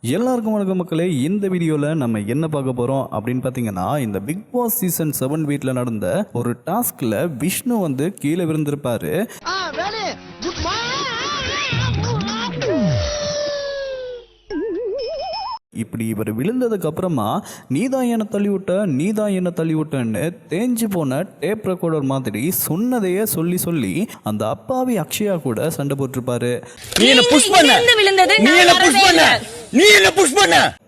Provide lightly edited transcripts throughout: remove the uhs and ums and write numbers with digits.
எல்லாருக்கும் வணக்கம் மக்களே. இந்த வீடியோவில் நம்ம என்ன பார்க்க போகிறோம் அப்படின்னு பார்த்தீங்கன்னா, இந்த பிக் பாஸ் சீசன் 7 வீட்டில் நடந்த ஒரு டாஸ்கில் விஷ்ணு வந்து கீழே விழுந்திருப்பாரு. இப்படி இவர் விழுந்ததுக்கு அப்புறமா நீதான் என்ன தள்ளி விட்டன்னு தேஞ்சு போன டேப் ரெக்கார்டர் மாதிரி சொன்னதையே சொல்லி சொல்லி அந்த அப்பாவி அக்ஷயா கூட சண்டை போட்டிருப்பாரு.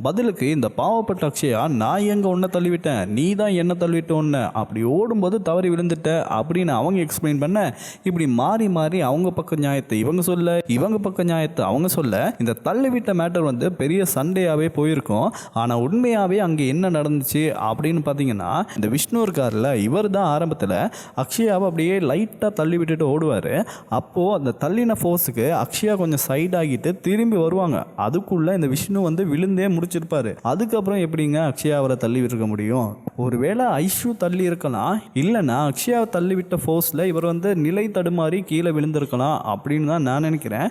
பதிலுக்கு இந்த பாவப்பட்ட அக்ஷயா, நான் எங்க உன்னை தள்ளிவிட்டேன், நீ தான் என்ன தள்ளிவிட்ட ஒன்று, அப்படி ஓடும்போது தவறி விழுந்துட்ட அப்படின்னு அவங்க எக்ஸ்பிளைன் பண்ண, இப்படி மாறி மாறி அவங்க பக்க நியாயத்தை இவங்க சொல்ல, இவங்க பக்க நியாயத்தை அவங்க சொல்ல, இந்த தள்ளிவிட்ட மேட்டர் வந்து பெரிய சண்டையாவே போயிருக்கும். ஆனா உண்மையாவே அங்க என்ன நடந்துச்சு அப்படின்னு பாத்தீங்கன்னா, இந்த விஷ்ணு இருக்கார்ல, இவர் தான் ஆரம்பத்தில் அக்ஷயாவை அப்படியே லைட்டா தள்ளி விட்டுட்டு ஓடுவாரு. அப்போ அந்த தள்ளின ஃபோர்ஸுக்கு அக்ஷயா கொஞ்சம் சைட் ஆகிட்டு திரும்பி வருவாங்க. அதுக்குள்ள இந்த விஷ்ணு வந்து விழுந்தே முடிச்சிருப்பாரு. அதுக்கப்புறம் எப்படிங்க அக்ஷயா அவரை தள்ளி விட்டுருக்க முடியும்? ஒருவேளை ஐஷு தள்ளி இருக்கலாம், இல்லைன்னா அக்ஷயாவை தள்ளி விட்ட ஃபோர்ஸில் இவர் வந்து நிலை தடுமாறி கீழே விழுந்திருக்கலாம் அப்படின்னு தான் நான் நினைக்கிறேன்.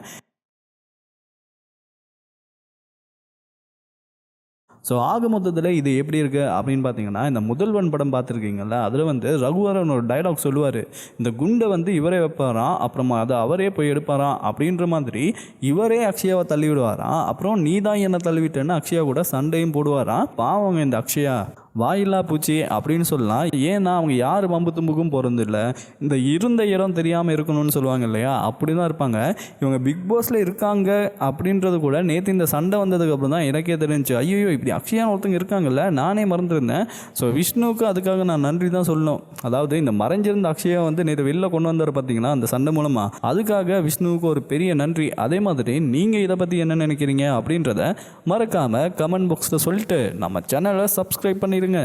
ஸோ ஆக மொத்தத்தில் இது எப்படி இருக்குது அப்படின்னு பார்த்தீங்கன்னா, இந்த முதல்வன் படம் பார்த்துருக்கீங்களா, அதில் வந்து ரகுவரன் ஒரு டைலாக் சொல்லுவார், இந்த குண்டை வந்து இவரே வைப்பாராம், அப்புறமா அதை அவரே போய் எடுப்பாராம் அப்படின்ற மாதிரி இவரே அக்ஷயாவை தள்ளி விடுவாராம். அப்புறம் நீ தான் என்ன தள்ளிவிட்டேன்னு அக்ஷயா கூட சண்டையும் போடுவாராம். பாவங்க இந்த அக்ஷயா வாயில்லா பூச்சி அப்படின்னு சொல்லலாம். ஏன்னா அவங்க யார் வம்பு தும்புக்கும் போகிறது இல்லை, இந்த இருந்த இடம் தெரியாமல் இருக்கணும்னு சொல்லுவாங்க இல்லையா, அப்படி தான் இருப்பாங்க இவங்க. பிக் பாஸில் இருக்காங்க அப்படின்றது கூட நேற்று இந்த சண்டை வந்ததுக்கப்புறம் தான் எனக்கே தெரிஞ்சு, ஐயோ இப்படி அக்ஷயா ஒருத்தங்க இருக்காங்கல்ல, நானே மறந்துருந்தேன். ஸோ விஷ்ணுவுக்கு அதுக்காக நான் நன்றி தான் சொல்லணும். அதாவது இந்த மறைஞ்சிருந்த அக்ஷயா வந்து நேற்று வெளில கொண்டு வந்தார் பார்த்தீங்கன்னா அந்த சண்டை மூலமாக, அதுக்காக விஷ்ணுவுக்கு ஒரு பெரிய நன்றி. அதே மாதிரி நீங்கள் இதை பற்றி என்ன நினைக்கிறீங்க அப்படின்றத மறக்காமல் கமெண்ட் பாக்ஸில் சொல்லிட்டு நம்ம சேனலை சப்ஸ்கிரைப் பண்ணி இருங்க.